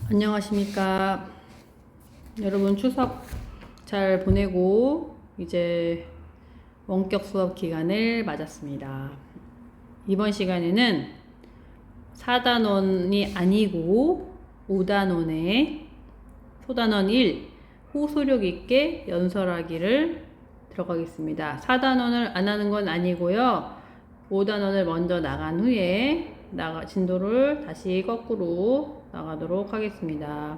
안녕하십니까. 여러분 추석 잘 보내고 이제 원격 수업 기간을 맞았습니다. 이번 시간에는 4단원이 아니고 5단원의 소단원 1 호소력 있게 연설하기를 들어가겠습니다. 4단원을 안 하는 건 아니고요. 5단원을 먼저 나간 후에 진도를 다시 거꾸로 나가도록 하겠습니다.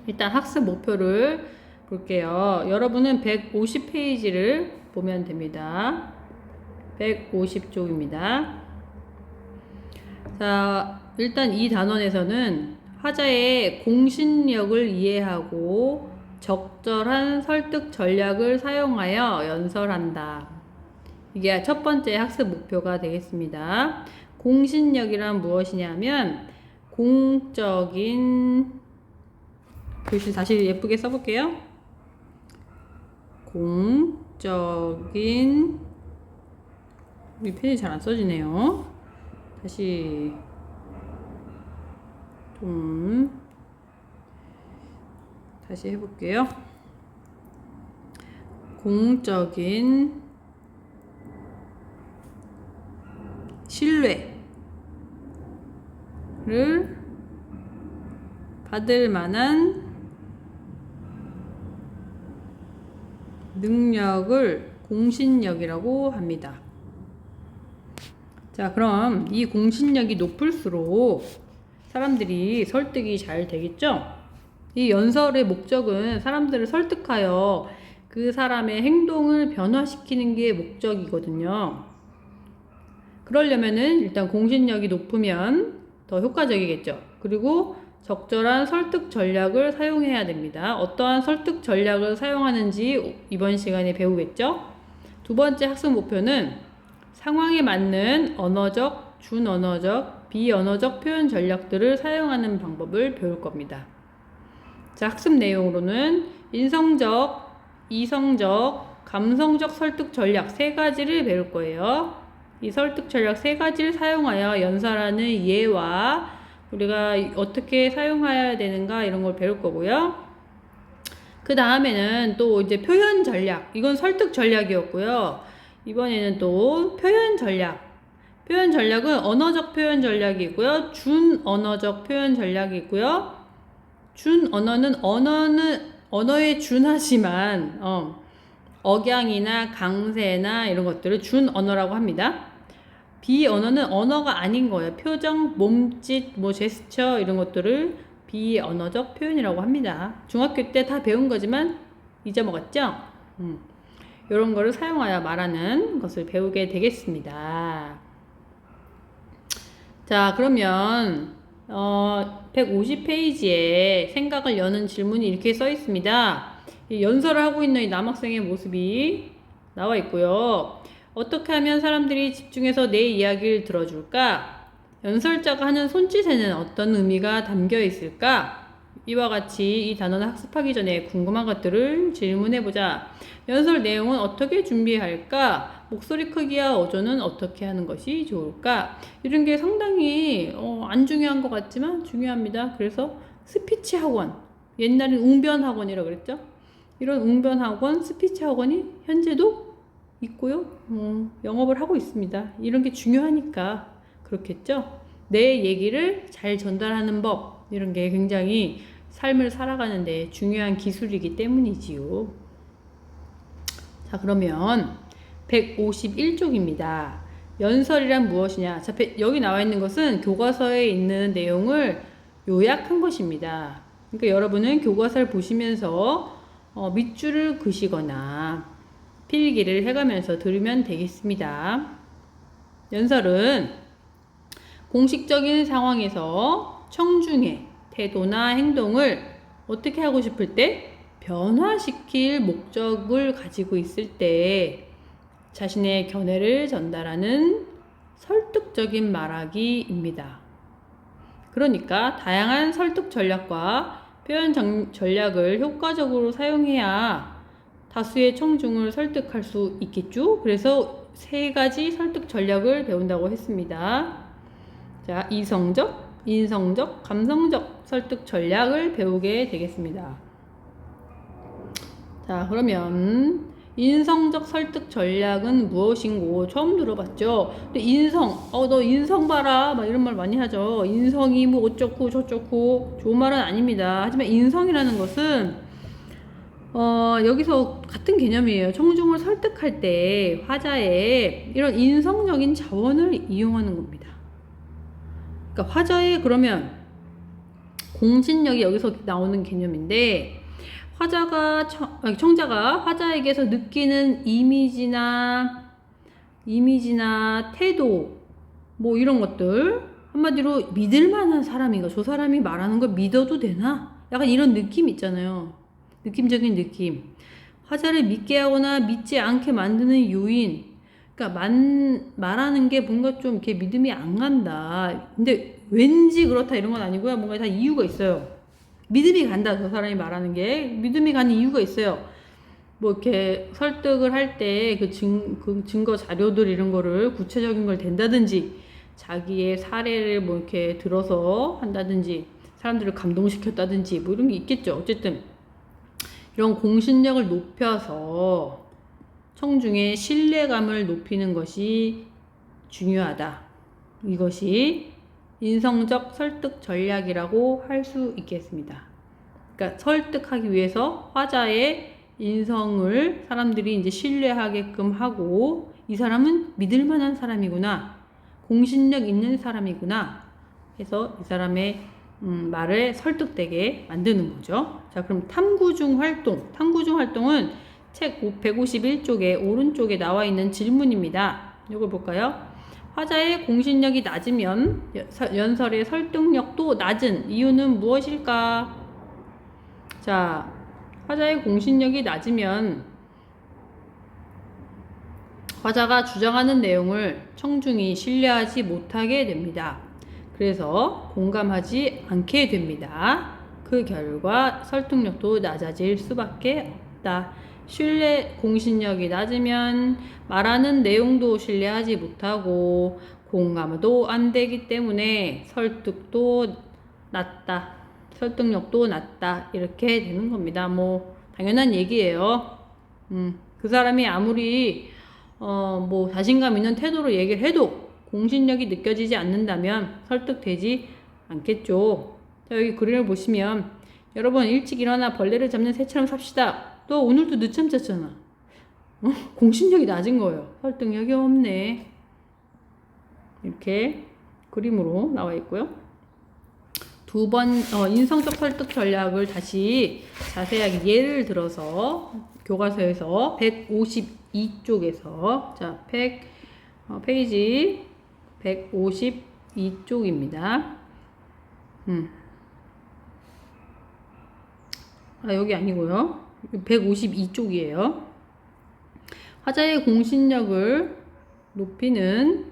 일단 학습 목표를 볼게요. 여러분은 150페이지를 보면 됩니다. 150쪽입니다. 자, 일단 이 단원에서는 화자의 공신력을 이해하고 적절한 설득 전략을 사용하여 연설한다. 이게 첫 번째 학습 목표가 되겠습니다. 공신력이란 무엇이냐면 공적인, 글씨 다시 예쁘게 써볼게요. 공적인, 우리 펜이 잘 안 써지네요. 다시 다시 해볼게요. 공적인 신뢰를 받을 만한 능력을 공신력이라고 합니다. 자, 그럼 이 공신력이 높을수록 사람들이 설득이 잘 되겠죠? 이 연설의 목적은 사람들을 설득하여 그 사람의 행동을 변화시키는 게 목적이거든요. 그러려면은 일단 공신력이 높으면 더 효과적이겠죠. 그리고 적절한 설득 전략을 사용해야 됩니다. 어떠한 설득 전략을 사용하는지 이번 시간에 배우겠죠? 두 번째 학습 목표는 상황에 맞는 언어적, 준언어적, 비언어적 표현 전략들을 사용하는 방법을 배울 겁니다. 자, 학습 내용으로는 인성적, 이성적, 감성적 설득 전략 3가지를 배울 거예요. 이 설득 전략 3가지를 사용하여 연설하는 예와 우리가 어떻게 사용해야 되는가 이런 걸 배울 거고요. 그 다음에는 또 이제 표현 전략, 이건 설득 전략이었고요. 이번에는 또 표현 전략. 표현 전략은 언어적 표현 전략이 있고요. 준언어적 표현 전략이 있고요. 준언어는 언어에 준하지만 억양이나 강세나 이런 것들을 준언어라고 합니다. 비언어는 언어가 아닌 거예요. 표정, 몸짓, 제스처 이런 것들을 비언어적 표현이라고 합니다. 중학교 때 다 배운 거지만 잊어먹었죠? 이런 거를 사용하여 말하는 것을 배우게 되겠습니다. 자, 그러면 150페이지에 생각을 여는 질문이 이렇게 써 있습니다. 연설을 하고 있는 이 남학생의 모습이 나와 있고요. 어떻게 하면 사람들이 집중해서 내 이야기를 들어줄까? 연설자가 하는 손짓에는 어떤 의미가 담겨 있을까? 이와 같이 이 단어를 학습하기 전에 궁금한 것들을 질문해보자. 연설 내용은 어떻게 준비할까? 목소리 크기와 어조는 어떻게 하는 것이 좋을까? 이런 게 상당히 안 중요한 것 같지만 중요합니다. 그래서 스피치 학원, 옛날엔 웅변 학원이라고 그랬죠? 이런 웅변 학원, 스피치 학원이 현재도 있고요. 영업을 하고 있습니다. 이런 게 중요하니까 그렇겠죠? 내 얘기를 잘 전달하는 법, 이런 게 굉장히 삶을 살아가는데 중요한 기술이기 때문이지요. 자, 그러면 151쪽입니다. 연설이란 무엇이냐? 자, 여기 나와 있는 것은 교과서에 있는 내용을 요약한 것입니다. 그러니까 여러분은 교과서를 보시면서 밑줄을 그시거나 필기를 해가면서 들으면 되겠습니다. 연설은 공식적인 상황에서 청중의 태도나 행동을 어떻게 하고 싶을 때 변화시킬 목적을 가지고 있을 때 자신의 견해를 전달하는 설득적인 말하기입니다. 그러니까 다양한 설득 전략과 표현 전략을 효과적으로 사용해야 다수의 청중을 설득할 수 있겠죠? 그래서 3가지 설득 전략을 배운다고 했습니다. 자, 이성적, 인성적, 감성적 설득 전략을 배우게 되겠습니다. 자, 그러면 인성적 설득 전략은 무엇인고 처음 들어봤죠? 근데 너 인성 봐라 막 이런 말 많이 하죠. 인성이 뭐 어쩌고 저쩌고 좋은 말은 아닙니다. 하지만 인성이라는 것은 여기서 같은 개념이에요. 청중을 설득할 때 화자의 이런 인성적인 자원을 이용하는 겁니다. 그러니까 화자의 그러면 공신력이 여기서 나오는 개념인데 청자가 화자에게서 느끼는 이미지나 태도 뭐 이런 것들 한마디로 믿을 만한 사람인가, 저 사람이 말하는 걸 믿어도 되나? 약간 이런 느낌 있잖아요. 느낌적인 느낌. 화자를 믿게 하거나 믿지 않게 만드는 요인. 그러니까 말하는 게 뭔가 좀 이렇게 믿음이 안 간다. 근데 왠지 그렇다 이런 건 아니고요. 뭔가 다 이유가 있어요. 믿음이 간다, 저 사람이 말하는 게. 믿음이 가는 이유가 있어요. 뭐 이렇게 설득을 할 때 그 증거 자료들 이런 거를 구체적인 걸 댄다든지, 자기의 사례를 뭐 이렇게 들어서 한다든지, 사람들을 감동시켰다든지, 뭐 이런 게 있겠죠. 어쨌든, 이런 공신력을 높여서 청중의 신뢰감을 높이는 것이 중요하다. 이것이 인성적 설득 전략이라고 할 수 있겠습니다. 그러니까 설득하기 위해서 화자의 인성을 사람들이 이제 신뢰하게끔 하고, 이 사람은 믿을 만한 사람이구나, 공신력 있는 사람이구나 해서 이 사람의 말을 설득되게 만드는 거죠. 자, 그럼 탐구중 활동은 책 151쪽에 오른쪽에 나와 있는 질문입니다. 이걸 볼까요? 화자의 공신력이 낮으면 연설의 설득력도 낮은 이유는 무엇일까? 자, 화자의 공신력이 낮으면 화자가 주장하는 내용을 청중이 신뢰하지 못하게 됩니다. 그래서 공감하지 않게 됩니다. 그 결과 설득력도 낮아질 수밖에 없다. 공신력이 낮으면 말하는 내용도 신뢰하지 못하고 공감도 안 되기 때문에 설득력도 낮다 이렇게 되는 겁니다. 뭐 당연한 얘기예요. 그 사람이 아무리 뭐 자신감 있는 태도로 얘기를 해도 공신력이 느껴지지 않는다면 설득되지 않겠죠. 자, 여기 그림을 보시면, 여러분 일찍 일어나 벌레를 잡는 새처럼 삽시다. 너 오늘도 늦잠 잤잖아. 공신력이 낮은 거예요. 설득력이 없네. 이렇게 그림으로 나와 있고요. 두 번 인성적 설득 전략을 다시 자세하게 예를 들어서 교과서에서 152쪽에서 페이지 152쪽입니다. 여기 아니고요. 152쪽이에요. 화자의 공신력을 높이는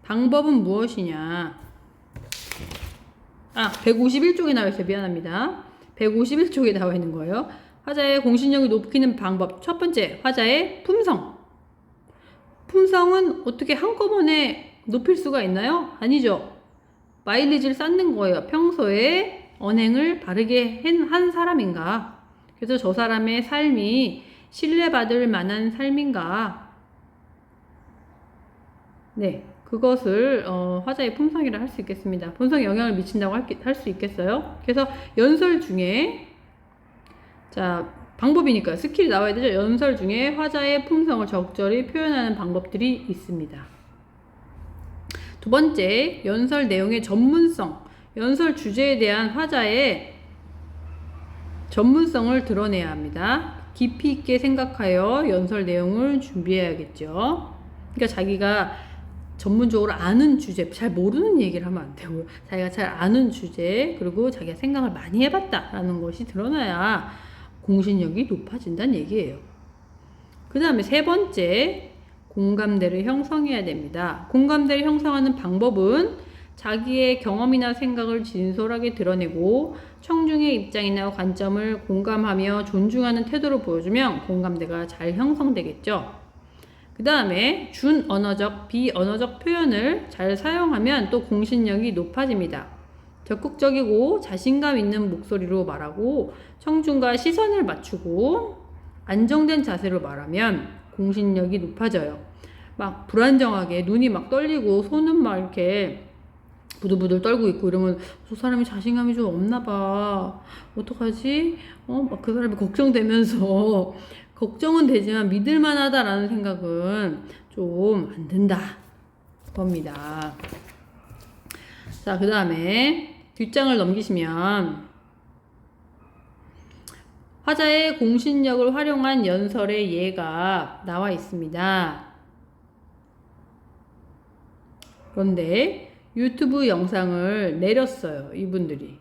방법은 무엇이냐? 151쪽에 나와 있어요. 미안합니다. 151쪽에 나와 있는 거예요. 화자의 공신력을 높이는 방법. 첫 번째, 화자의 품성. 품성은 어떻게 한꺼번에 높일 수가 있나요? 아니죠. 마일리지를 쌓는 거예요. 평소에 언행을 바르게 한 사람인가? 그래서 저 사람의 삶이 신뢰받을 만한 삶인가? 네, 그것을 화자의 품성이라 할 수 있겠습니다. 품성에 영향을 미친다고 할 수 있겠어요? 그래서 연설 중에, 자, 방법이니까요. 스킬이 나와야 되죠. 연설 중에 화자의 품성을 적절히 표현하는 방법들이 있습니다. 두 번째, 연설 내용의 전문성. 연설 주제에 대한 화자의 전문성을 드러내야 합니다. 깊이 있게 생각하여 연설 내용을 준비해야겠죠. 그러니까 자기가 전문적으로 아는 주제, 잘 모르는 얘기를 하면 안 되고요. 자기가 잘 아는 주제, 그리고 자기가 생각을 많이 해봤다라는 것이 드러나야 공신력이 높아진다는 얘기예요. 그 다음에 세 번째, 공감대를 형성해야 됩니다. 공감대를 형성하는 방법은 자기의 경험이나 생각을 진솔하게 드러내고 청중의 입장이나 관점을 공감하며 존중하는 태도를 보여주면 공감대가 잘 형성되겠죠. 그 다음에 준언어적, 비언어적 표현을 잘 사용하면 또 공신력이 높아집니다. 적극적이고 자신감 있는 목소리로 말하고 청중과 시선을 맞추고 안정된 자세로 말하면 공신력이 높아져요. 막 불안정하게 눈이 막 떨리고 손은 막 이렇게 부들부들 떨고 있고 이러면 저 사람이 자신감이 좀 없나 봐. 어떡하지? 막 그 사람이 걱정되면서 걱정은 되지만 믿을만하다라는 생각은 좀 안 든다. 겁니다. 자, 그 다음에 뒷장을 넘기시면 화자의 공신력을 활용한 연설의 예가 나와 있습니다. 그런데 유튜브 영상을 내렸어요, 이분들이.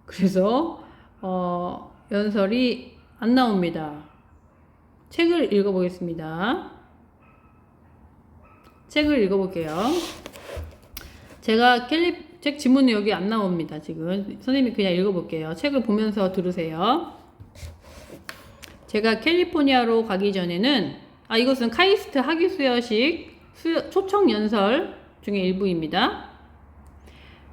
그래서 연설이 안 나옵니다. 책을 읽어보겠습니다. 책을 읽어볼게요. 제가 책 지문이 여기 안 나옵니다. 지금 선생님이 그냥 읽어볼게요. 책을 보면서 들으세요. 제가 캘리포니아로 가기 전에는 이것은 카이스트 학위수여식 초청 연설 중에 일부입니다.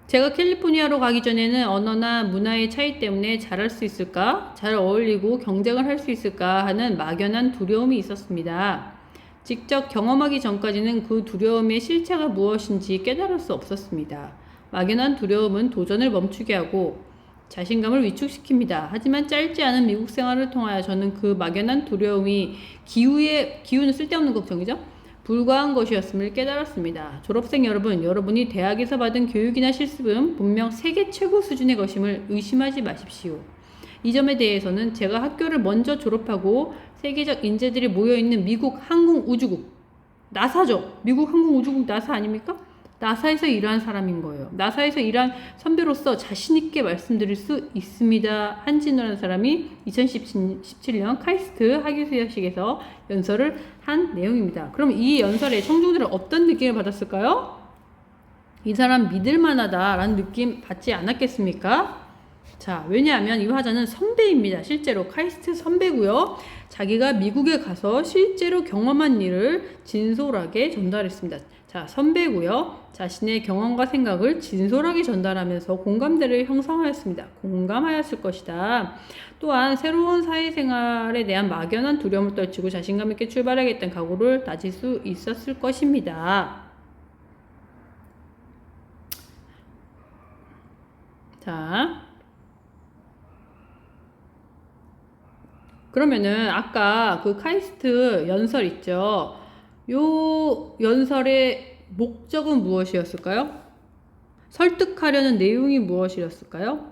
제가 캘리포니아로 가기 전에는 언어나 문화의 차이 때문에 잘할 수 있을까? 잘 어울리고 경쟁을 할 수 있을까? 하는 막연한 두려움이 있었습니다. 직접 경험하기 전까지는 그 두려움의 실체가 무엇인지 깨달을 수 없었습니다. 막연한 두려움은 도전을 멈추게 하고 자신감을 위축시킵니다. 하지만 짧지 않은 미국 생활을 통하여 저는 그 막연한 두려움이 기우는 쓸데없는 걱정이죠. 불과한 것이었음을 깨달았습니다. 졸업생 여러분, 여러분이 대학에서 받은 교육이나 실습은 분명 세계 최고 수준의 것임을 의심하지 마십시오. 이 점에 대해서는 제가 학교를 먼저 졸업하고 세계적 인재들이 모여있는 미국 항공우주국, 나사죠. 미국 항공우주국 나사 아닙니까? 나사에서 일한 사람인 거예요. 나사에서 일한 선배로서 자신있게 말씀드릴 수 있습니다. 한진우라는 사람이 2017년 카이스트 학위수여식에서 연설을 한 내용입니다. 그럼 이 연설에 청중들은 어떤 느낌을 받았을까요? 이 사람 믿을만하다라는 느낌 받지 않았겠습니까? 자, 왜냐하면 이 화자는 선배입니다. 실제로 카이스트 선배고요. 자기가 미국에 가서 실제로 경험한 일을 진솔하게 전달했습니다. 자, 선배고요. 자신의 경험과 생각을 진솔하게 전달하면서 공감대를 형성하였습니다. 공감하였을 것이다. 또한 새로운 사회생활에 대한 막연한 두려움을 떨치고 자신감 있게 출발하겠다는 각오를 다질 수 있었을 것입니다. 자, 그러면은 아까 그 카이스트 연설 있죠? 요 연설의 목적은 무엇이었을까요? 설득하려는 내용이 무엇이었을까요?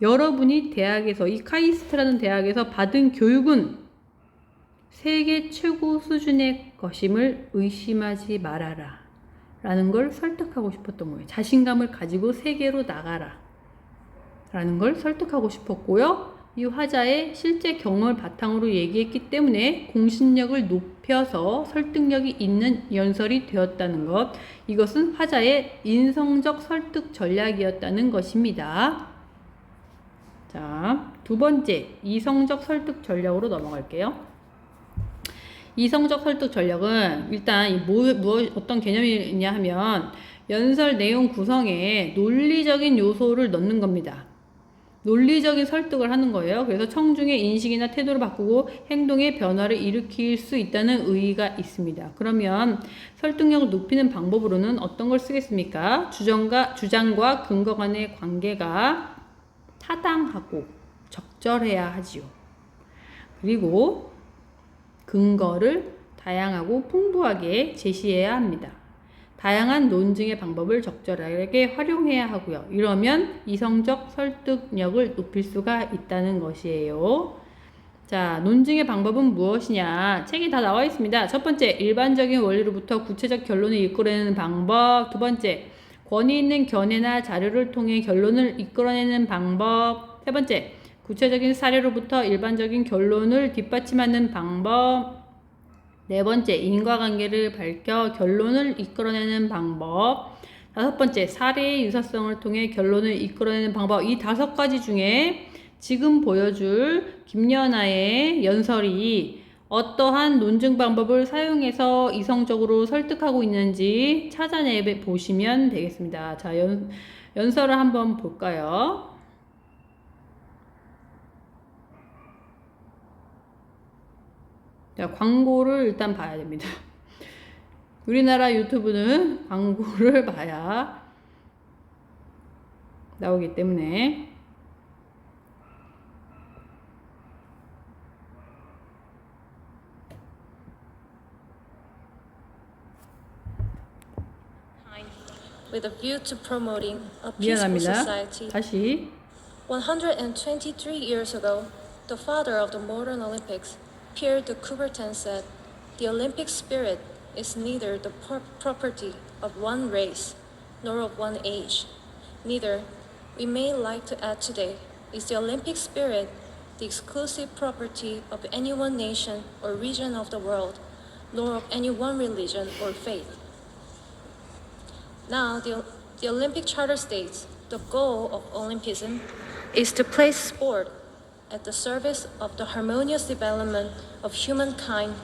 여러분이 대학에서, 이 카이스트라는 대학에서 받은 교육은 세계 최고 수준의 것임을 의심하지 말아라 라는 걸 설득하고 싶었던 거예요. 자신감을 가지고 세계로 나가라 라는 걸 설득하고 싶었고요. 이 화자의 실제 경험을 바탕으로 얘기했기 때문에 공신력을 높여서 설득력이 있는 연설이 되었다는 것, 이것은 화자의 인성적 설득 전략이었다는 것입니다. 자, 두 번째, 이성적 설득 전략으로 넘어갈게요. 이성적 설득 전략은 일단 어떤 개념이냐 하면 연설 내용 구성에 논리적인 요소를 넣는 겁니다. 논리적인 설득을 하는 거예요. 그래서 청중의 인식이나 태도를 바꾸고 행동의 변화를 일으킬 수 있다는 의의가 있습니다. 그러면 설득력을 높이는 방법으로는 어떤 걸 쓰겠습니까? 주장과 근거 간의 관계가 타당하고 적절해야 하지요. 그리고 근거를 다양하고 풍부하게 제시해야 합니다. 다양한 논증의 방법을 적절하게 활용해야 하고요. 이러면 이성적 설득력을 높일 수가 있다는 것이에요. 자, 논증의 방법은 무엇이냐? 책이 다 나와 있습니다. 첫 번째, 일반적인 원리로부터 구체적 결론을 이끌어내는 방법. 두 번째, 권위 있는 견해나 자료를 통해 결론을 이끌어내는 방법. 세 번째, 구체적인 사례로부터 일반적인 결론을 뒷받침하는 방법. 네 번째, 인과관계를 밝혀 결론을 이끌어내는 방법. 다섯 번째, 사례의 유사성을 통해 결론을 이끌어내는 방법. 이 5가지 중에 지금 보여줄 김연아의 연설이 어떠한 논증 방법을 사용해서 이성적으로 설득하고 있는지 찾아내 보시면 되겠습니다. 자, 연설을 한번 볼까요? 자, 광고를 일단 봐야 됩니다. 우리나라 유튜브는 광고를 봐야 나오기 때문에. With a view to promoting a peaceful 미안합니다. society. 다시. 123 years ago, the father of the modern Olympics, Pierre de Coubertin, said, "The Olympic spirit is neither the property of one race nor of one age. Neither, we may like to add today, is the Olympic spirit the exclusive property of any one nation or region of the world, nor of any one religion or faith." Now, the Olympic Charter states the goal of Olympism is to place sport at the service of the harmonious development of humankind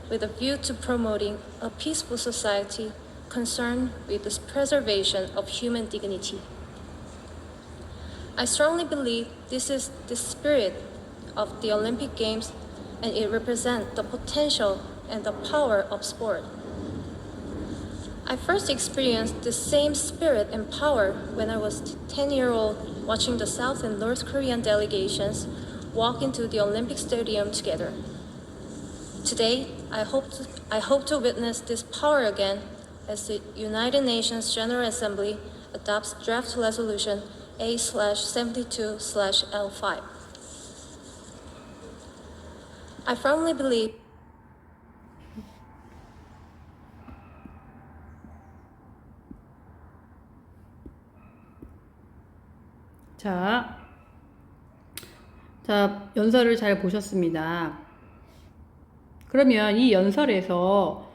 with a view to promoting a peaceful society concerned with the preservation of human dignity. I strongly believe this is the spirit of the Olympic Games, and it represents the potential and the power of sport. I first experienced the same spirit and power when I was 10-year-old watching the South and North Korean delegations walk into the Olympic Stadium together. Today, I hope to witness this power again as the United Nations General Assembly adopts draft resolution A/72/L5. I firmly believe 자, 연설을 잘 보셨습니다. 그러면 이 연설에서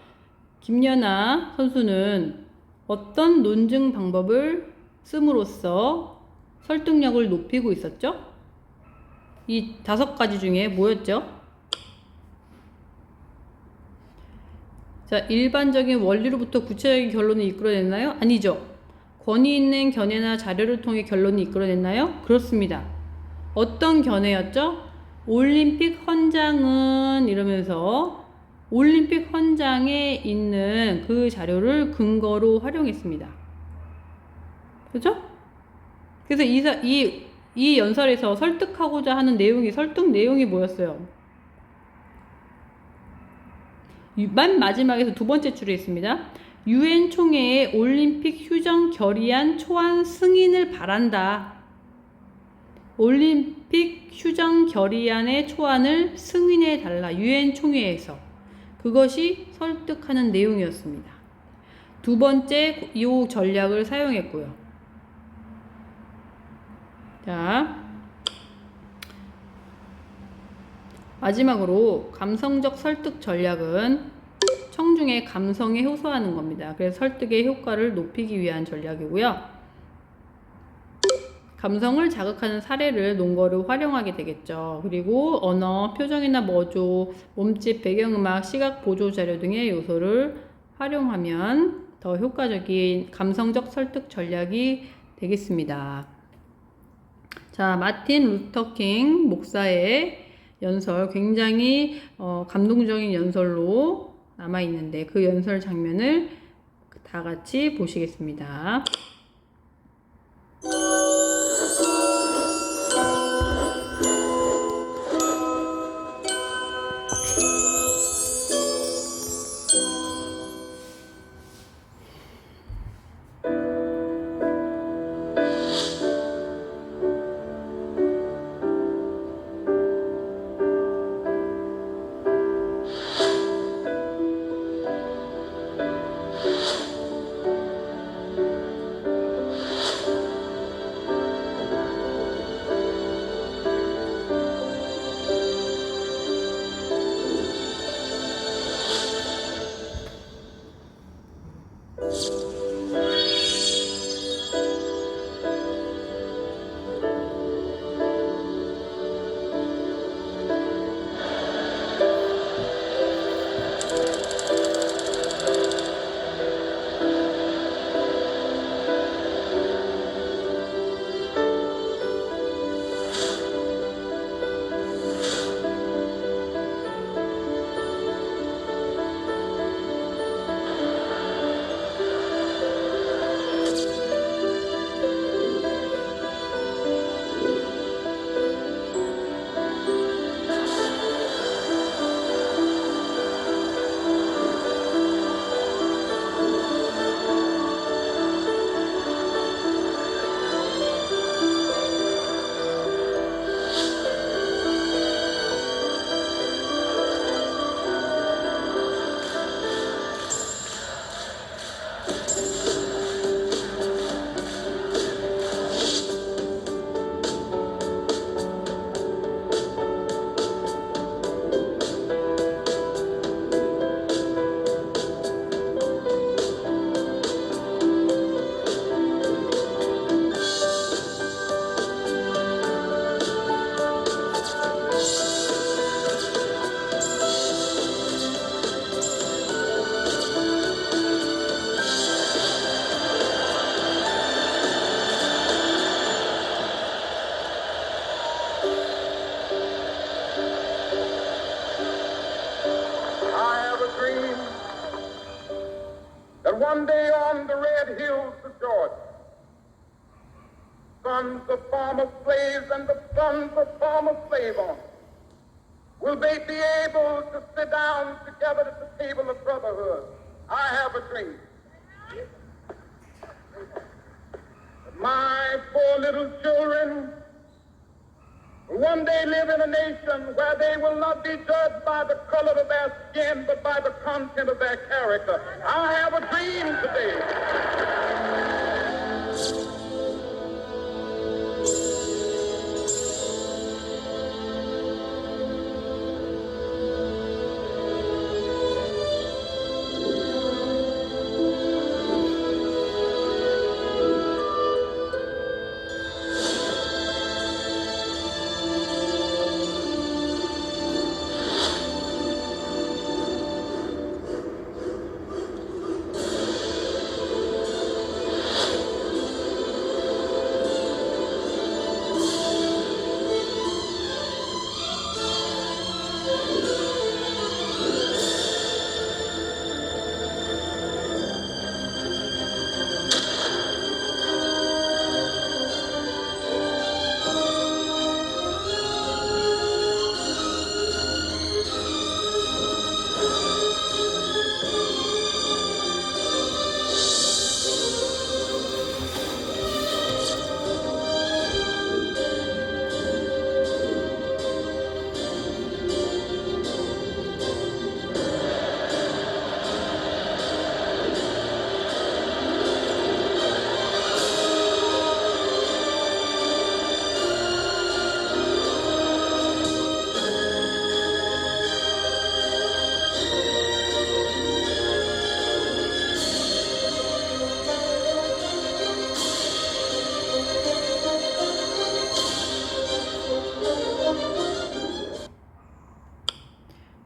김연아 선수는 어떤 논증 방법을 씀으로써 설득력을 높이고 있었죠? 이 5가지 중에 뭐였죠? 자, 일반적인 원리로부터 구체적인 결론을 이끌어냈나요? 아니죠. 권위 있는 견해나 자료를 통해 결론이 이끌어냈나요? 그렇습니다. 어떤 견해였죠? 올림픽 헌장은 이러면서 올림픽 헌장에 있는 그 자료를 근거로 활용했습니다. 그죠? 그래서 이 연설에서 설득하고자 하는 내용이, 설득 내용이 뭐였어요? 맨 마지막에서 2번째 줄에 있습니다. UN 총회에 올림픽 휴정 결의안 초안 승인을 바란다. 올림픽 휴정 결의안의 초안을 승인해 달라. UN 총회에서. 그것이 설득하는 내용이었습니다. 2번째 이 전략을 사용했고요. 자, 마지막으로 감성적 설득 전략은 청중의 감성에 호소하는 겁니다. 그래서 설득의 효과를 높이기 위한 전략이고요. 감성을 자극하는 사례를 논거를 활용하게 되겠죠. 그리고 언어, 표정이나 머조, 몸짓, 배경음악, 시각 보조 자료 등의 요소를 활용하면 더 효과적인 감성적 설득 전략이 되겠습니다. 자, 마틴 루터킹 목사의 연설, 굉장히 감동적인 연설로 남아있는데 그 연설 장면을 다 같이 보시겠습니다. sons of former slaves and the sons of former slave owners, will they be able to sit down together at the table of brotherhood? I have a dream. My poor little children will one day live in a nation where they will not be judged by the color of their skin, but by the content of their character. I have a dream today.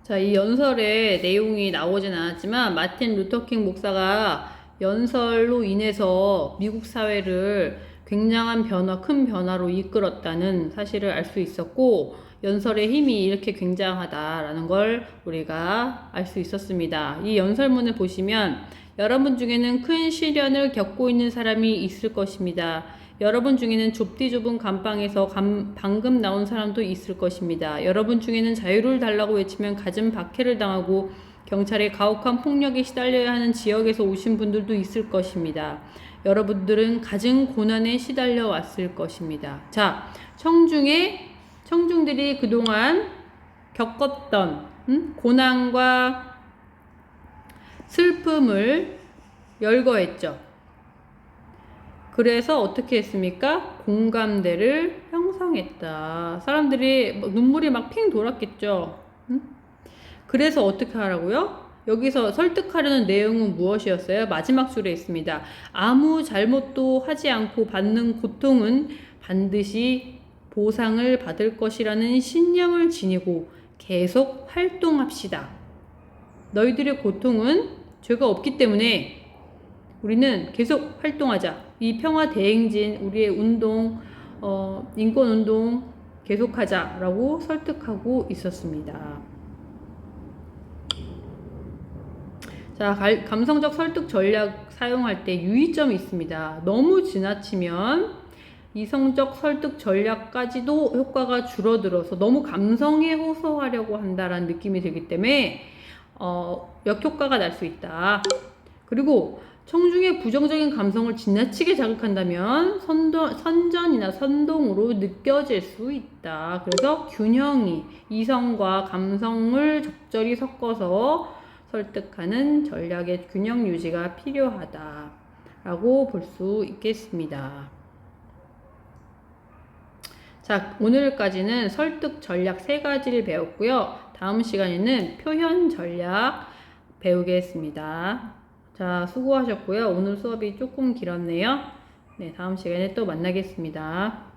자, 이 연설의 내용이 나오진 않았지만 마틴 루터킹 목사가 연설로 인해서 미국 사회를 굉장한 변화, 큰 변화로 이끌었다는 사실을 알 수 있었고, 연설의 힘이 이렇게 굉장하다라는 걸 우리가 알 수 있었습니다. 이 연설문을 보시면 여러분 중에는 큰 시련을 겪고 있는 사람이 있을 것입니다. 여러분 중에는 좁디 좁은 감방에서 방금 나온 사람도 있을 것입니다. 여러분 중에는 자유를 달라고 외치면 갖은 박해를 당하고 경찰의 가혹한 폭력에 시달려야 하는 지역에서 오신 분들도 있을 것입니다. 여러분들은 갖은 고난에 시달려 왔을 것입니다. 자, 청중들이 그동안 겪었던 고난과 슬픔을 열거했죠. 그래서 어떻게 했습니까? 공감대를 형성했다. 사람들이 눈물이 막 핑 돌았겠죠. 그래서 어떻게 하라고요? 여기서 설득하려는 내용은 무엇이었어요? 마지막 줄에 있습니다. 아무 잘못도 하지 않고 받는 고통은 반드시 보상을 받을 것이라는 신념을 지니고 계속 활동합시다. 너희들의 고통은 죄가 없기 때문에 우리는 계속 활동하자. 이 평화 대행진, 우리의 운동, 인권 운동 계속하자라고 설득하고 있었습니다. 자, 감성적 설득 전략 사용할 때 유의점이 있습니다. 너무 지나치면 이성적 설득 전략까지도 효과가 줄어들어서 너무 감성에 호소하려고 한다라는 느낌이 들기 때문에 역효과가 날 수 있다. 그리고 청중의 부정적인 감성을 지나치게 자극한다면 선전이나 선동으로 느껴질 수 있다. 그래서 균형이 이성과 감성을 적절히 섞어서 설득하는 전략의 균형 유지가 필요하다라고 볼 수 있겠습니다. 자, 오늘까지는 설득 전략 3가지를 배웠고요. 다음 시간에는 표현 전략 배우겠습니다. 자, 수고하셨고요. 오늘 수업이 조금 길었네요. 네, 다음 시간에 또 만나겠습니다.